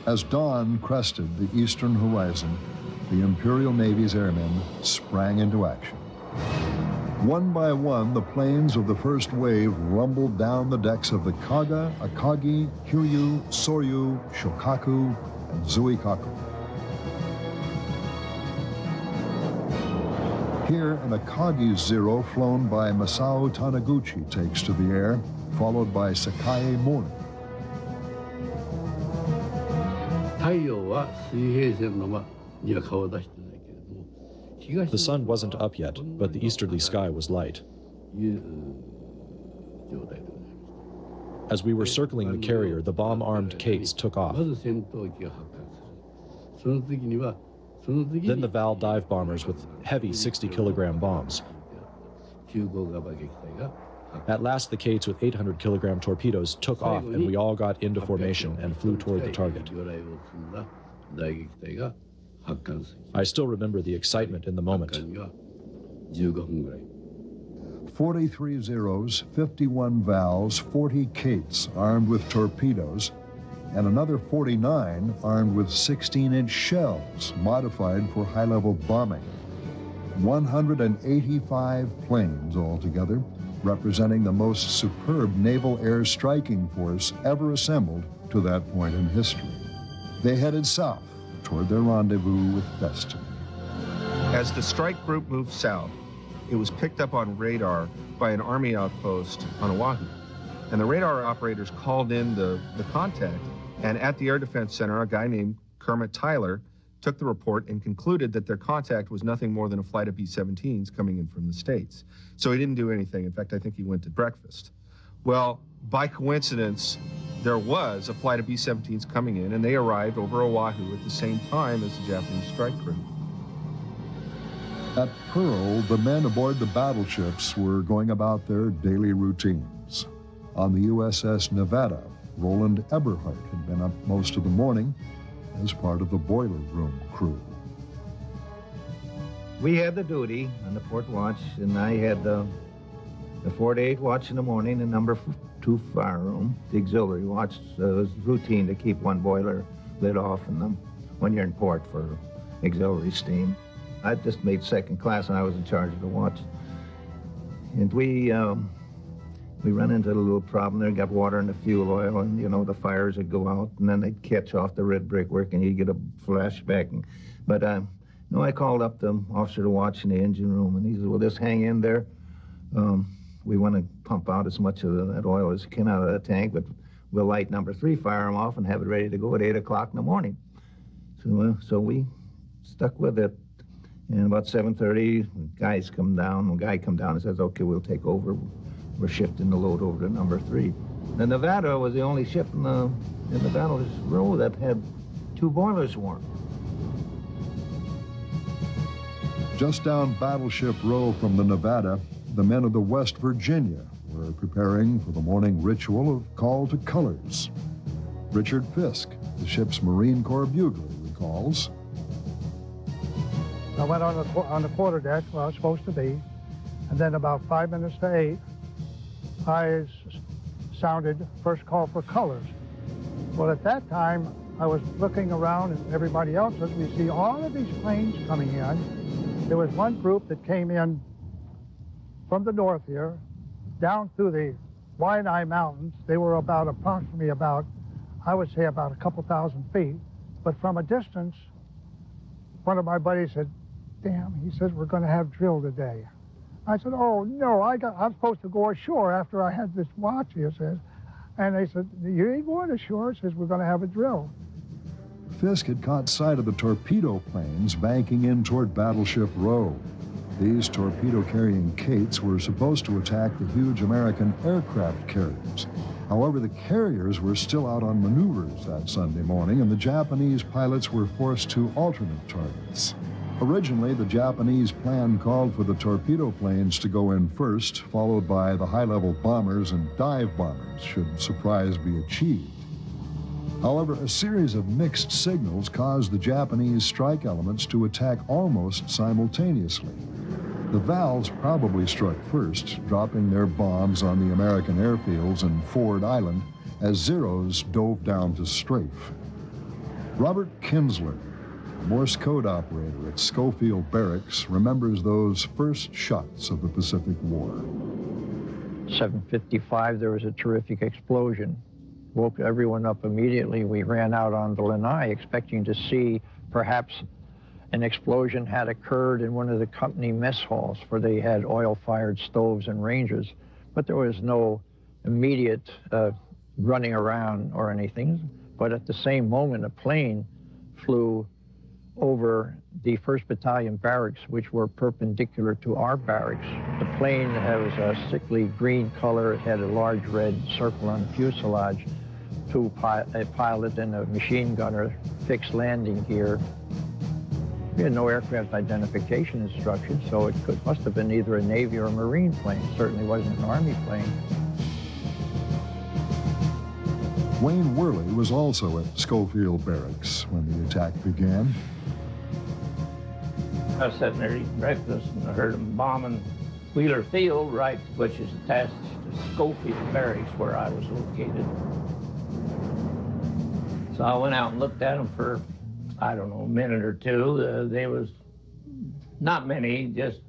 As dawn crested the eastern horizon, the Imperial Navy's airmen sprang into action. One by one, the planes of the first wave rumbled down the decks of the Kaga, Akagi, Kyuyu, Soryu, Shokaku, and Zuikaku. Here, an Akagi Zero flown by Masao Taniguchi takes to the air, followed by Sakae Mori. The sun wasn't up yet, but the easterly sky was light. As we were circling the carrier, the bomb-armed Kates took off. Then the Val dive bombers with heavy 60-kilogram bombs. At last, the Kates with 800-kilogram torpedoes took off, and we all got into formation and flew toward the target. I still remember the excitement in the moment. 43 Zeros, 51 Vals, 40 Kates armed with torpedoes, and another 49 armed with 16-inch shells modified for high-level bombing. 185 planes altogether, representing the most superb naval air striking force ever assembled to that point in history. They headed south toward their rendezvous with destiny. As the strike group moved south, it was picked up on radar by an Army outpost on Oahu. And the radar operators called in the contact, and at the Air Defense Center, a guy named Kermit Tyler took the report and concluded that their contact was nothing more than a flight of B-17s coming in from the States. So he didn't do anything. In fact, I think he went to breakfast. Well, by coincidence, there was a flight of B-17s coming in, and they arrived over Oahu at the same time as the Japanese strike group. At Pearl, the men aboard the battleships were going about their daily routines. On the USS Nevada, Roland Eberhart had been up most of the morning as part of the boiler room crew. We had the duty on the port watch, and I had the 4 to 8 watch in the morning, and number 2 fire room. The auxiliary watch was routine to keep one boiler lid off in them when you're in port for auxiliary steam. I just made second class, and I was in charge of the watch. And we run into a little problem there, got water in the fuel oil, and, you know, the fires would go out, and then they'd catch off the red brickwork, and you'd get a flashback. But, no, I called up the officer of the watch in the engine room, and he said, well, just hang in there. We want to pump out as much of that oil as can out of the tank, but we'll light number 3 firearm off and have it ready to go at 8 o'clock in the morning. So we stuck with it. And about 7:30, a guy come down and says, okay, we'll take over. We're shifting the load over to number 3. The Nevada was the only ship in the battle row that had 2 boilers warm. Just down Battleship Row from the Nevada, the men of the West Virginia were preparing for the morning ritual of call to colors. Richard Fisk, the ship's Marine Corps bugler, recalls. I went on the quarterdeck where I was supposed to be, and then about 5 minutes to 8, I sounded first call for colors. Well, at that time, I was looking around, and everybody else was. We see all of these planes coming in. There was one group that came in from the north here, down through the Waianae Mountains. They were approximately I would say about a couple thousand feet. But from a distance, one of my buddies said, damn, he says, we're going to have drill today. I said, oh, no, I'm supposed to go ashore after I had this watch, he says. And they said, you ain't going ashore. He says, we're going to have a drill. Fisk had caught sight of the torpedo planes banking in toward Battleship Row. These torpedo-carrying Kates were supposed to attack the huge American aircraft carriers. However, the carriers were still out on maneuvers that Sunday morning, and the Japanese pilots were forced to alternate targets. Originally, the Japanese plan called for the torpedo planes to go in first, followed by the high-level bombers and dive bombers, should surprise be achieved. However, a series of mixed signals caused the Japanese strike elements to attack almost simultaneously. The Vals probably struck first, dropping their bombs on the American airfields in Ford Island as Zeros dove down to strafe. Robert Kinsler, a Morse code operator at Schofield Barracks, remembers those first shots of the Pacific War. 7:55, there was a terrific explosion. Woke everyone up immediately. We ran out on the lanai expecting to see perhaps an explosion had occurred in one of the company mess halls where they had oil-fired stoves and ranges. But there was no immediate running around or anything. But at the same moment, a plane flew over the 1st Battalion barracks, which were perpendicular to our barracks. The plane was a sickly green color. It had a large red circle on the fuselage, a pilot and a machine gunner, fixed landing gear. We had no aircraft identification instructions, so it must have been either a Navy or a Marine plane. It certainly wasn't an Army plane. Wayne Worley was also at Schofield Barracks when the attack began. I was sitting there eating breakfast and I heard them bombing Wheeler Field, right, which is attached to Schofield Barracks where I was located. So I went out and looked at them for, I don't know, a minute or two. There was not many, just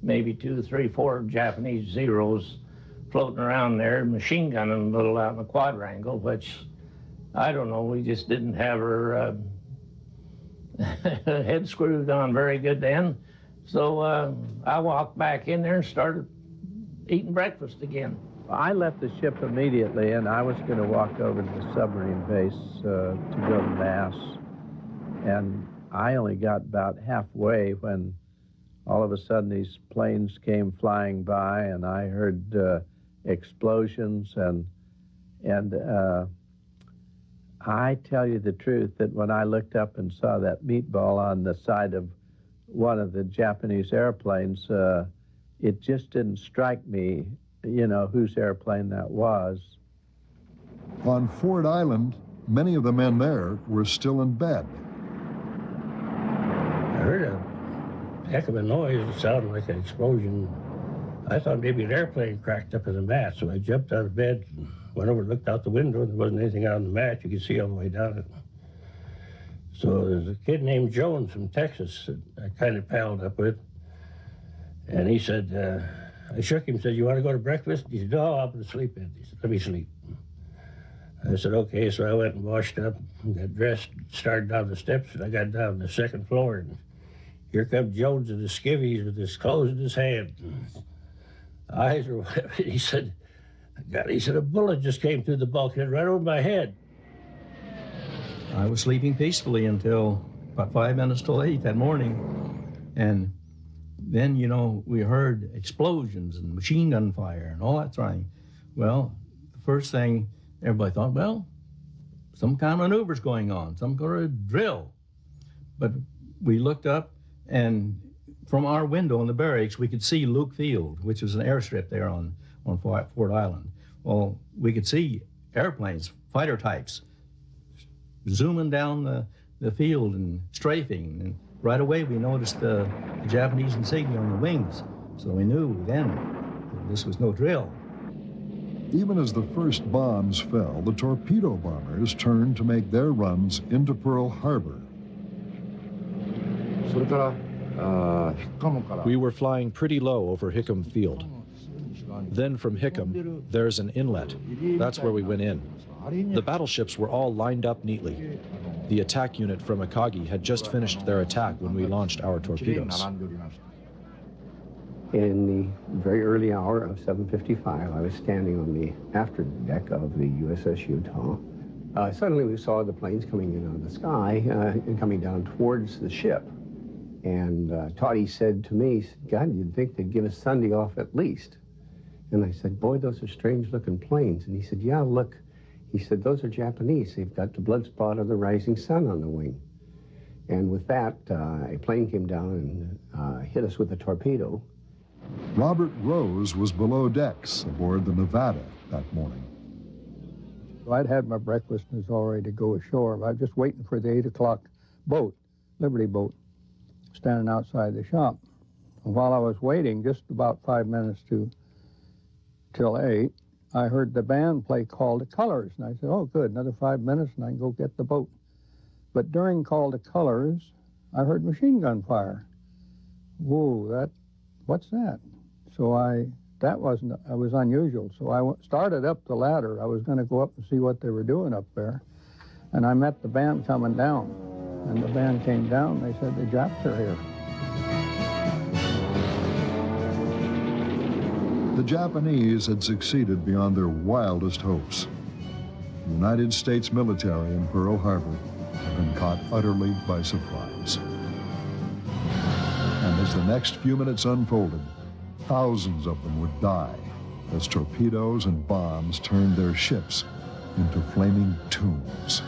maybe 2, 3, 4 Japanese Zeros floating around there, machine gunning a little out in the quadrangle, which, I don't know, we just didn't have her head screwed on very good then. So I walked back in there and started eating breakfast again. I left the ship immediately, and I was going to walk over to the submarine base to go to Mass. And I only got about halfway when all of a sudden these planes came flying by, and I heard explosions. And I tell you the truth that when I looked up and saw that meatball on the side of one of the Japanese airplanes, it just didn't strike me, you know, whose airplane that was. On Ford Island, many of the men there were still in bed. I heard a heck of a noise. It sounded like an explosion. I thought maybe an airplane cracked up in the mat, so I jumped out of bed, went over, looked out the window. There wasn't anything out on the mat. You could see all the way down it. So there's a kid named Jones from Texas that I kind of palled up with. And he said, I shook him, said, you want to go to breakfast? He said, no, I'm going to sleep in. He said, let me sleep. I said, okay. So I went and washed up, and got dressed, started down the steps, and I got down to the 2nd floor. And here comes Jones in his skivvies with his clothes in his hand. Eyes were wet. He said, God, he said, a bullet just came through the bulkhead right over my head. I was sleeping peacefully until about 5 minutes till 8 that morning. And then, you know, we heard explosions and machine gun fire and all that thing. Well, the first thing, everybody thought, well, some kind of maneuver's going on, some kind of drill. But we looked up, and from our window in the barracks, we could see Luke Field, which was an airstrip there on Ford Island. Well, we could see airplanes, fighter types, zooming down the field and strafing. And right away, we noticed the Japanese insignia on the wings. So we knew then that this was no drill. Even as the first bombs fell, the torpedo bombers turned to make their runs into Pearl Harbor. We were flying pretty low over Hickam Field. Then from Hickam, there's an inlet. That's where we went in. The battleships were all lined up neatly. The attack unit from Akagi had just finished their attack when we launched our torpedoes. In the very early hour of 7:55, I was standing on the after deck of the USS Utah. Suddenly we saw the planes coming in out of the sky and coming down towards the ship. And Toddy said to me, God, you'd think they'd give us Sunday off at least. And I said, boy, those are strange-looking planes. And he said, yeah, look. He said, those are Japanese. They've got the blood spot of the rising sun on the wing. And with that, a plane came down and hit us with a torpedo. Robert Rose was below decks aboard the Nevada that morning. I'd had my breakfast and was all ready to go ashore. I was just waiting for the 8 o'clock boat, Liberty boat, standing outside the shop. And while I was waiting, just about 5 minutes till 8, I heard the band play Call to Colors. And I said, oh, good, another 5 minutes and I can go get the boat. But during call to colors, I heard machine gun fire. Whoa, what's that? So that was unusual. So I started up the ladder. I was going to go up and see what they were doing up there. And I met the band coming down. And the band came down, and they said, the Japs are here. The Japanese had succeeded beyond their wildest hopes. The United States military in Pearl Harbor had been caught utterly by surprise. And as the next few minutes unfolded, thousands of them would die as torpedoes and bombs turned their ships into flaming tombs.